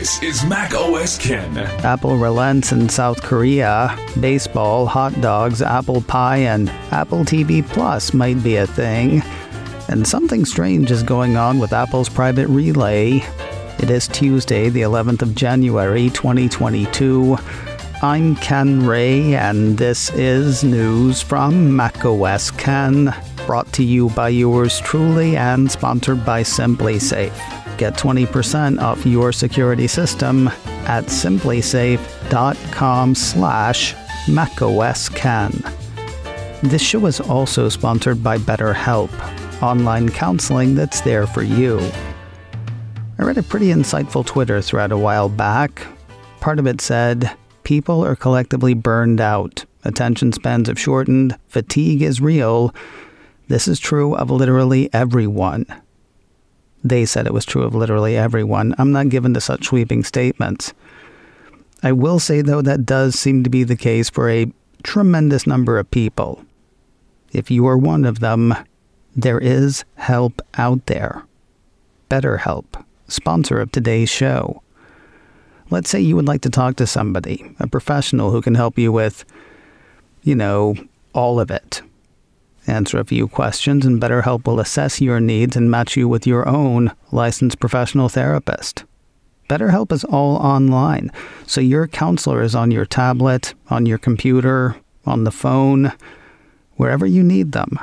This is Mac OS Ken. Apple relents in South Korea. Baseball, hot dogs, apple pie, and Apple TV Plus might be a thing. And something strange is going on with Apple's private relay. It is Tuesday, the 11th of January, 2022. I'm Ken Ray, and this is news from Mac OS Ken, brought to you by yours truly and sponsored by SimpliSafe. Get 20% off your security system at simplysafe.com/macosken. This show is also sponsored by BetterHelp, online counseling that's there for you. I read a pretty insightful Twitter thread a while back. Part of it said, people are collectively burned out. Attention spans have shortened. Fatigue is real. This is true of literally everyone. They said it was true of literally everyone. I'm not given to such sweeping statements. I will say, though, that does seem to be the case for a tremendous number of people. If you are one of them, there is help out there. BetterHelp, sponsor of today's show. Let's say you would like to talk to somebody, a professional who can help you with, all of it. Answer a few questions, and BetterHelp will assess your needs and match you with your own licensed professional therapist. BetterHelp is all online, so your counselor is on your tablet, on your computer, on the phone, wherever you need them.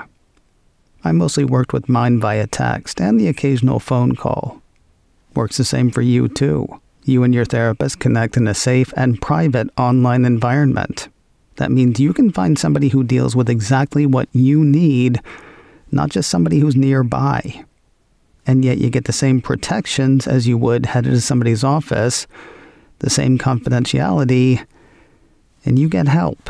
I mostly worked with mine via text and the occasional phone call. Works the same for you, too. You and your therapist connect in a safe and private online environment. That means you can find somebody who deals with exactly what you need, not just somebody who's nearby. And yet you get the same protections as you would headed to somebody's office, the same confidentiality, and you get help.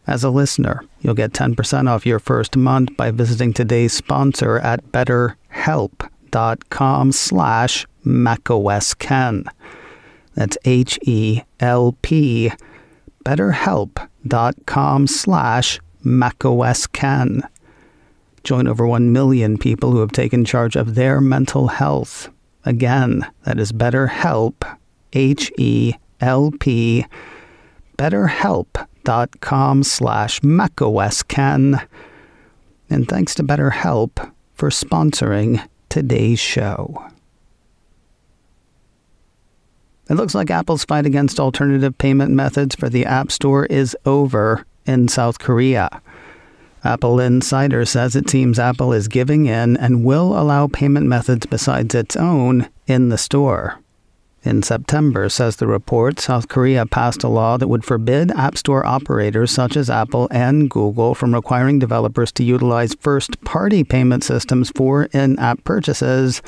As a listener, you'll get 10% off your first month by visiting today's sponsor at betterhelp.com/macosken. That's HELP. BetterHelp.com/macosken. Join over 1 million people who have taken charge of their mental health. Again, that is BetterHelp, HELP, BetterHelp.com/macosken. And thanks to BetterHelp for sponsoring today's show. It looks like Apple's fight against alternative payment methods for the App Store is over in South Korea. Apple Insider says it seems Apple is giving in and will allow payment methods besides its own in the store. In September, says the report, South Korea passed a law that would forbid App Store operators such as Apple and Google from requiring developers to utilize first-party payment systems for in-app purchases.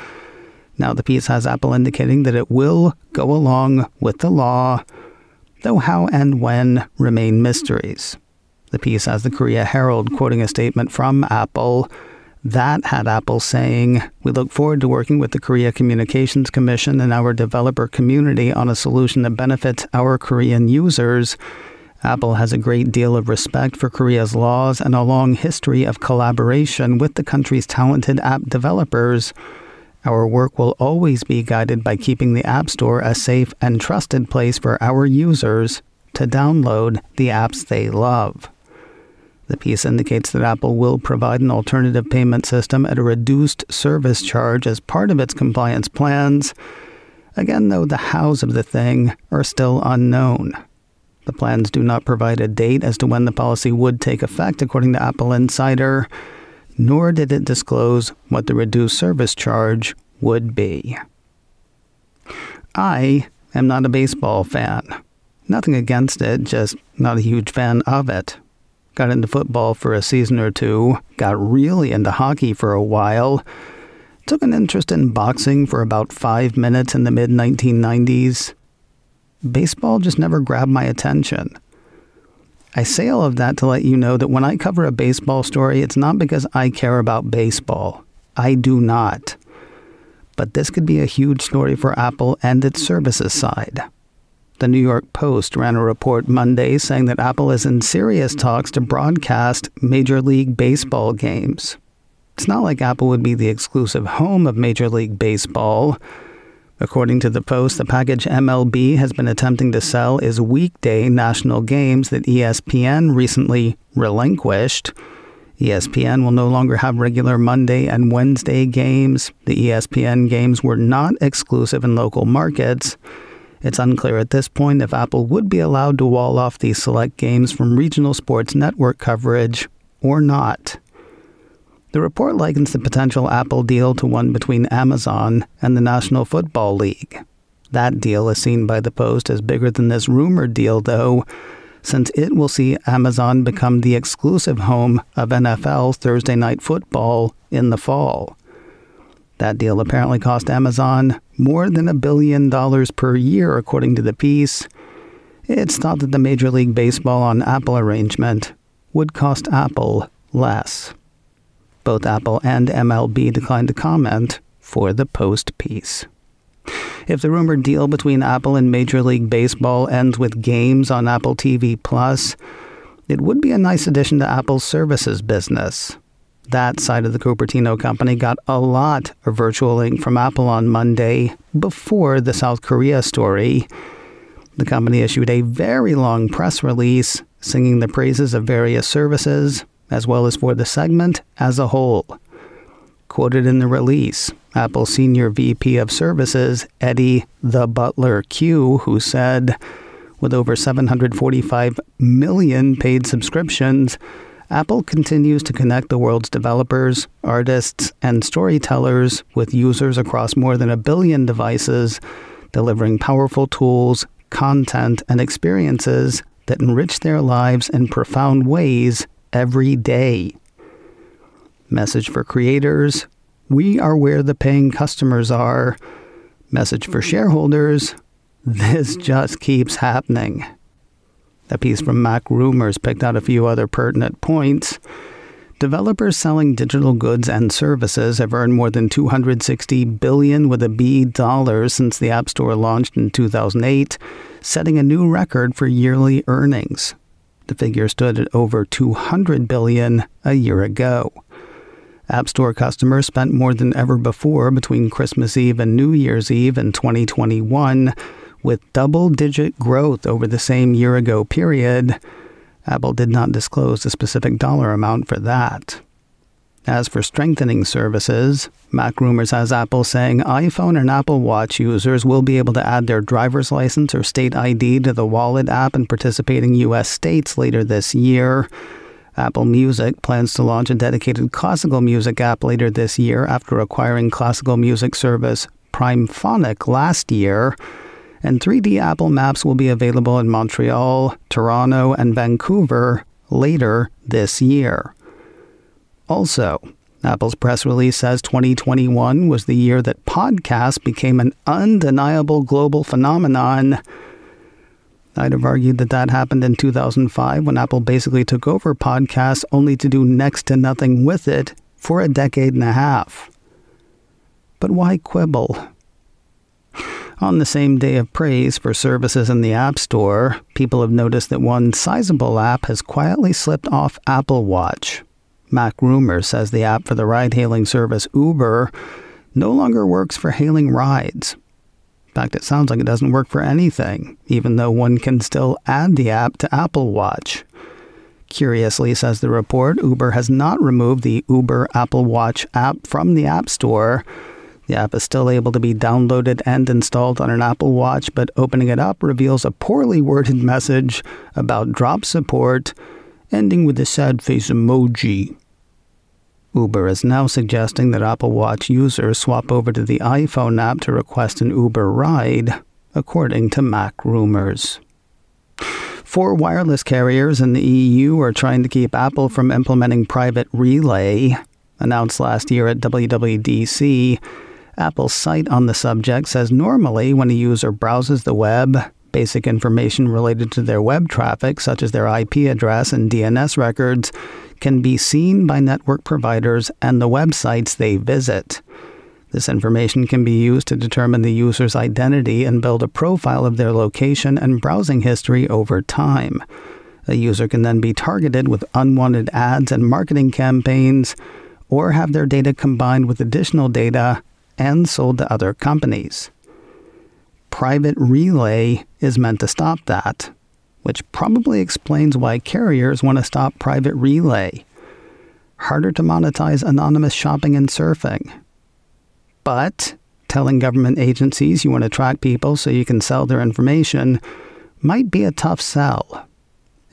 Now the piece has Apple indicating that it will go along with the law, though how and when remain mysteries. The piece has the Korea Herald quoting a statement from Apple that had Apple saying, "We look forward to working with the Korea Communications Commission and our developer community on a solution that benefits our Korean users. Apple has a great deal of respect for Korea's laws and a long history of collaboration with the country's talented app developers. Our work will always be guided by keeping the App Store a safe and trusted place for our users to download the apps they love." The piece indicates that Apple will provide an alternative payment system at a reduced service charge as part of its compliance plans. Again, though, the hows of the thing are still unknown. The plans do not provide a date as to when the policy would take effect, according to Apple Insider, nor did it disclose what the reduced service charge would be. I am not a baseball fan. Nothing against it, just not a huge fan of it. Got into football for a season or two, got really into hockey for a while, took an interest in boxing for about 5 minutes in the mid-1990s. Baseball just never grabbed my attention. I say all of that to let you know that when I cover a baseball story, it's not because I care about baseball. I do not. But this could be a huge story for Apple and its services side. The New York Post ran a report Monday saying that Apple is in serious talks to broadcast Major League Baseball games. It's not like Apple would be the exclusive home of Major League Baseball, According to the Post, the package MLB has been attempting to sell is weekday national games that ESPN recently relinquished. ESPN will no longer have regular Monday and Wednesday games. The ESPN games were not exclusive in local markets. It's unclear at this point if Apple would be allowed to wall off these select games from regional sports network coverage or not. The report likens the potential Apple deal to one between Amazon and the National Football League. That deal is seen by the Post as bigger than this rumored deal, though, since it will see Amazon become the exclusive home of NFL Thursday Night Football in the fall. That deal apparently cost Amazon more than $1 billion per year, according to the piece. It's thought that the Major League Baseball on Apple arrangement would cost Apple less. Both Apple and MLB declined to comment for the Post piece. If the rumored deal between Apple and Major League Baseball ends with games on Apple TV+, it would be a nice addition to Apple's services business. That side of the Cupertino company got a lot of virtual ink from Apple on Monday before the South Korea story. The company issued a very long press release singing the praises of various services, as well as for the segment as a whole. Quoted in the release, Apple Senior VP of Services, Eddie the Butler Q, who said, with over 745 million paid subscriptions, Apple continues to connect the world's developers, artists, and storytellers with users across more than 1 billion devices, delivering powerful tools, content, and experiences that enrich their lives in profound ways every day. Message for creators: we are where the paying customers are. Message for shareholders: this just keeps happening. A piece from Mac Rumors picked out a few other pertinent points. Developers selling digital goods and services have earned more than $260 billion with a B dollars since the App Store launched in 2008, setting a new record for yearly earnings. The figure stood at over $200 billion a year ago. App Store customers spent more than ever before between Christmas Eve and New Year's Eve in 2021, with double-digit growth over the same year-ago period. Apple did not disclose a specific dollar amount for that. As for strengthening services, Mac Rumors has Apple saying iPhone and Apple Watch users will be able to add their driver's license or state ID to the Wallet app in participating U.S. states later this year. Apple Music plans to launch a dedicated classical music app later this year after acquiring classical music service Primephonic last year. And 3D Apple Maps will be available in Montreal, Toronto, and Vancouver later this year. Also, Apple's press release says 2021 was the year that podcasts became an undeniable global phenomenon. I'd have argued that that happened in 2005 when Apple basically took over podcasts only to do next to nothing with it for a decade and a half. But why quibble? On the same day of praise for services in the App Store, people have noticed that one sizable app has quietly slipped off Apple Watch. Mac Rumors says the app for the ride-hailing service Uber no longer works for hailing rides. In fact, it sounds like it doesn't work for anything, even though one can still add the app to Apple Watch. Curiously, says the report, Uber has not removed the Uber Apple Watch app from the App Store. The app is still able to be downloaded and installed on an Apple Watch, but opening it up reveals a poorly worded message about drop support, ending with a sad face emoji. Uber is now suggesting that Apple Watch users swap over to the iPhone app to request an Uber ride, according to Mac Rumors. 4 wireless carriers in the EU are trying to keep Apple from implementing private relay. Announced last year at WWDC, Apple's site on the subject says normally when a user browses the web, basic information related to their web traffic, such as their IP address and DNS records, can be seen by network providers and the websites they visit. This information can be used to determine the user's identity and build a profile of their location and browsing history over time. A user can then be targeted with unwanted ads and marketing campaigns, or have their data combined with additional data and sold to other companies. private relay is meant to stop that, which probably explains why carriers want to stop private relay. Harder to monetize anonymous shopping and surfing. But telling government agencies you want to track people so you can sell their information might be a tough sell.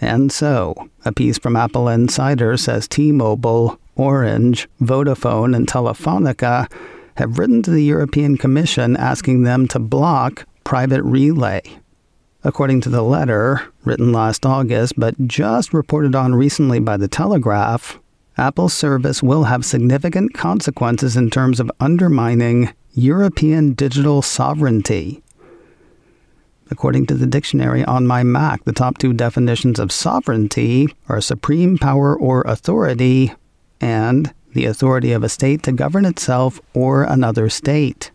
And so, a piece from Apple Insider says T-Mobile, Orange, Vodafone, and Telefonica have written to the European Commission asking them to block private relay. According to the letter, written last August but just reported on recently by the Telegraph, Apple's service will have significant consequences in terms of undermining European digital sovereignty. According to the dictionary on my Mac, the top two definitions of sovereignty are supreme power or authority and the authority of a state to govern itself or another state.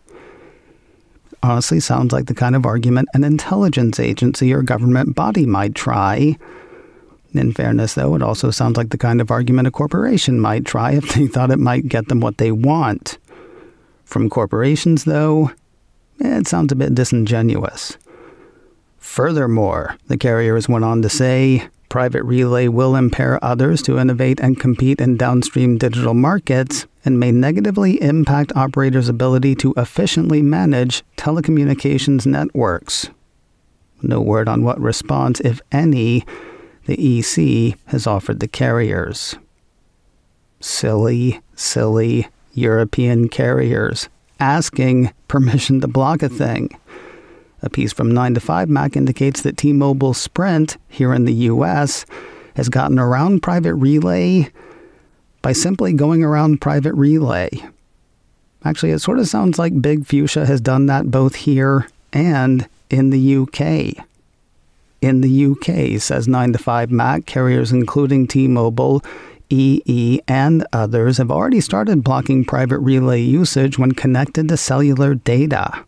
Honestly, sounds like the kind of argument an intelligence agency or government body might try. In fairness, though, it also sounds like the kind of argument a corporation might try if they thought it might get them what they want. From corporations, though, it sounds a bit disingenuous. Furthermore, the carriers went on to say, private relay will impair others to innovate and compete in downstream digital markets and may negatively impact operators' ability to efficiently manage telecommunications networks. No word on what response, if any, the EC has offered the carriers. Silly European carriers asking permission to block a thing. A piece from 9to5Mac indicates that T-Mobile Sprint here in the U.S. has gotten around private relay by simply going around private relay. Actually, it sort of sounds like Big Fuchsia has done that both here and in the UK. In the UK, says 9to5Mac, carriers including T-Mobile, EE, and others have already started blocking private relay usage when connected to cellular data.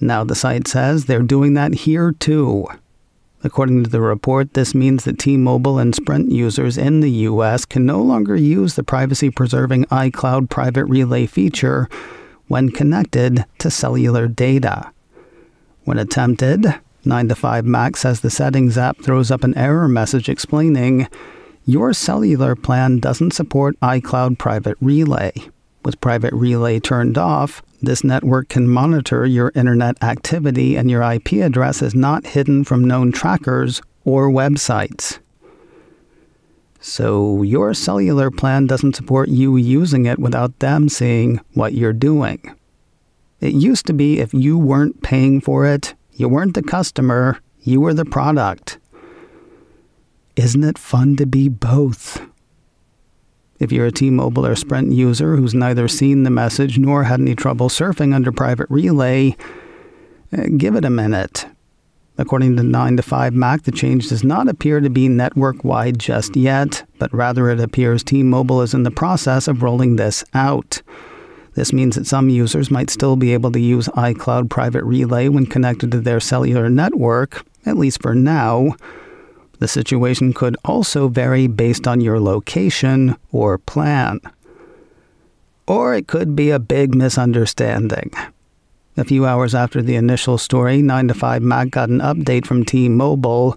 Now the site says they're doing that here too. According to the report, this means that T-Mobile and Sprint users in the U.S. can no longer use the privacy-preserving iCloud private relay feature when connected to cellular data. When attempted, 9to5Mac says the Settings app throws up an error message explaining, your cellular plan doesn't support iCloud private relay. With private relay turned off, this network can monitor your internet activity and your IP address is not hidden from known trackers or websites. So your cellular plan doesn't support you using it without them seeing what you're doing. It used to be if you weren't paying for it, you weren't the customer, you were the product. Isn't it fun to be both? If you're a T-Mobile or Sprint user who's neither seen the message nor had any trouble surfing under private relay, give it a minute. According to 9to5Mac, the change does not appear to be network-wide just yet, but rather it appears T-Mobile is in the process of rolling this out. This means that some users might still be able to use iCloud private relay when connected to their cellular network, at least for now. The situation could also vary based on your location or plan. Or it could be a big misunderstanding. A few hours after the initial story, 9to5Mac got an update from T-Mobile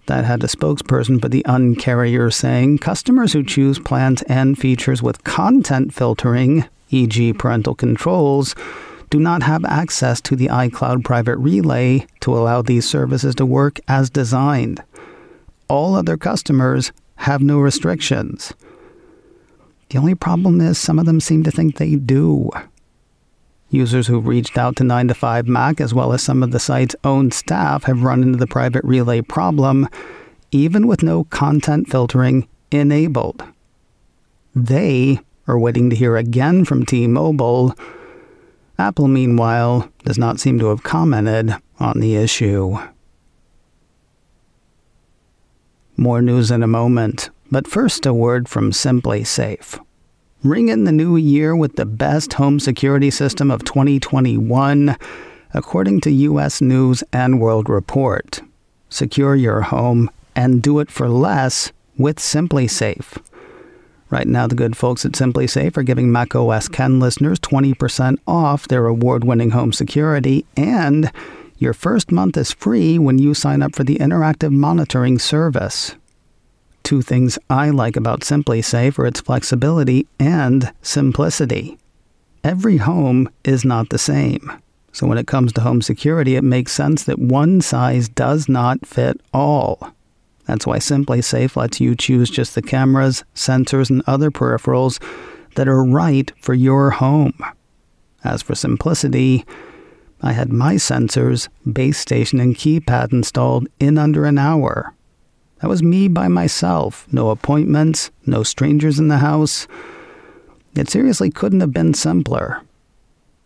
that had a spokesperson for the Un-carrier saying, customers who choose plans and features with content filtering, e.g. parental controls, do not have access to the iCloud private relay to allow these services to work as designed. All other customers have no restrictions. The only problem is some of them seem to think they do. Users who've reached out to 9to5Mac, as well as some of the site's own staff, have run into the private relay problem, even with no content filtering enabled. They are waiting to hear again from T-Mobile. Apple, meanwhile, does not seem to have commented on the issue. More news in a moment, but first a word from Simply Safe. Ring in the new year with the best home security system of 2021, according to U.S. News and World Report. Secure your home and do it for less with Simply Safe. Right now, the good folks at Simply Safe are giving macOS Ken listeners 20% off their award-winning home security, and Your first month is free when you sign up for the interactive monitoring service. 2 things I like about SimpliSafe are its flexibility and simplicity. Every home is not the same. So when it comes to home security, it makes sense that one size does not fit all. That's why SimpliSafe lets you choose just the cameras, sensors, and other peripherals that are right for your home. As for simplicity, I had my sensors, base station, and keypad installed in under an hour. That was me by myself. No appointments, no strangers in the house. It seriously couldn't have been simpler.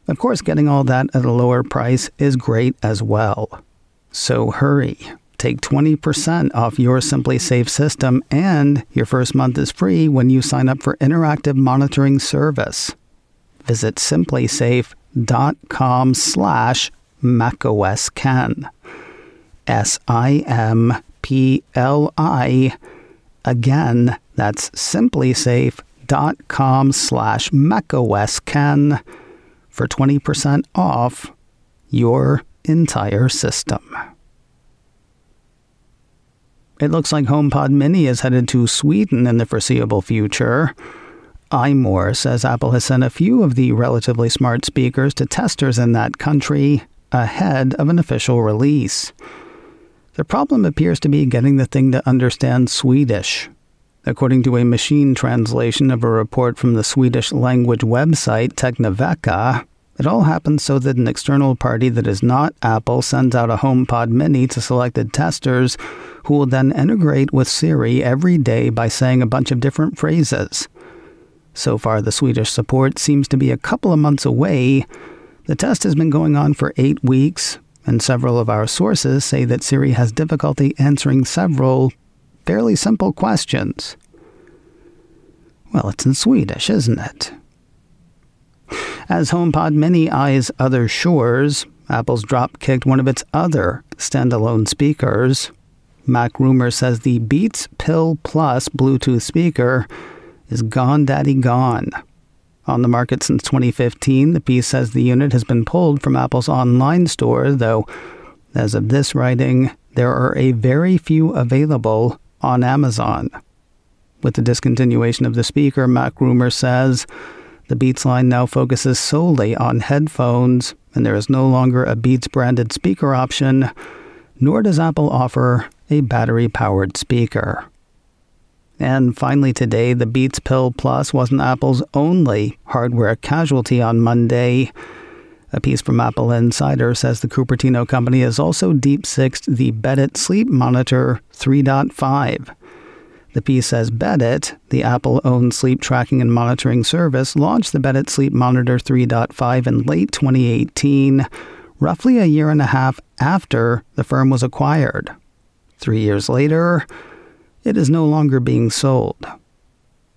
Of course, getting all that at a lower price is great as well. So hurry. Take 20% off your SimpliSafe system, and your first month is free when you sign up for interactive monitoring service. Visit simplisafecom/macOSKen. SIMPLI. Again, that's simplisafecom/macOSKen for 20% off your entire system. It looks like HomePod Mini is headed to Sweden in the foreseeable future. iMore says Apple has sent a few of the relatively smart speakers to testers in that country ahead of an official release. The problem appears to be getting the thing to understand Swedish. According to a machine translation of a report from the Swedish language website Teknivecka, it all happens so that an external party that is not Apple sends out a HomePod Mini to selected testers who will then integrate with Siri every day by saying a bunch of different phrases. So far, the Swedish support seems to be a couple of months away. The test has been going on for 8 weeks, and several of our sources say that Siri has difficulty answering several fairly simple questions. Well, it's in Swedish, isn't it? As HomePod Mini eyes other shores, Apple's drop-kicked one of its other standalone speakers. Mac Rumor says the Beats Pill Plus Bluetooth speaker is gone daddy gone. On the market since 2015, the piece says the unit has been pulled from Apple's online store, though, as of this writing, there are a very few available on Amazon. With the discontinuation of the speaker, Mac Rumor says the Beats line now focuses solely on headphones, and there is no longer a Beats-branded speaker option, nor does Apple offer a battery-powered speaker. And finally today, the Beats Pill Plus wasn't Apple's only hardware casualty on Monday. A piece from Apple Insider says the Cupertino company has also deep-sixed the Beddit Sleep Monitor 3.5. The piece says Beddit, the Apple-owned sleep tracking and monitoring service, launched the Beddit Sleep Monitor 3.5 in late 2018, roughly a year and a half after the firm was acquired. 3 years later, it is no longer being sold.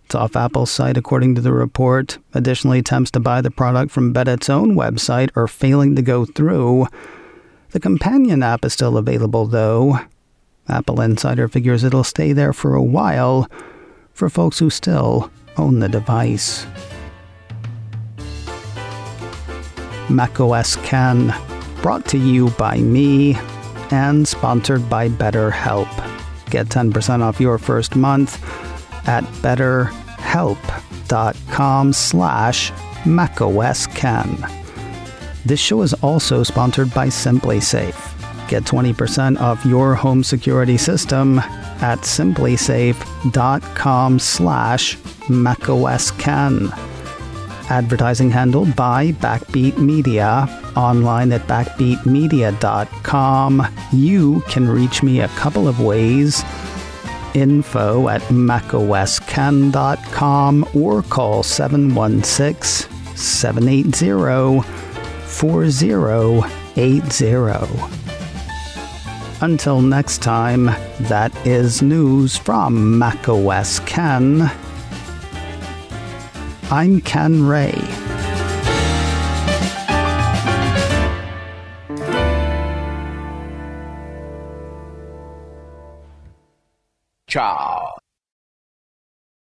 It's off Apple's site, according to the report. Additionally, attempts to buy the product from Beddit's own website are failing to go through. The companion app is still available, though. Apple Insider figures it'll stay there for a while for folks who still own the device. macOS Ken, brought to you by me and sponsored by BetterHelp. Get 10% off your first month at betterhelp.com/macOSKen. This show is also sponsored by SimpliSafe. Get 20% off your home security system at simplysafe.com/macOSKen. Advertising handled by Backbeat Media, online at backbeatmedia.com. You can reach me a couple of ways. Info at macosken.com or call 716-780-4080. Until next time, that is news from macOS Ken. I'm Ken Ray. Ciao.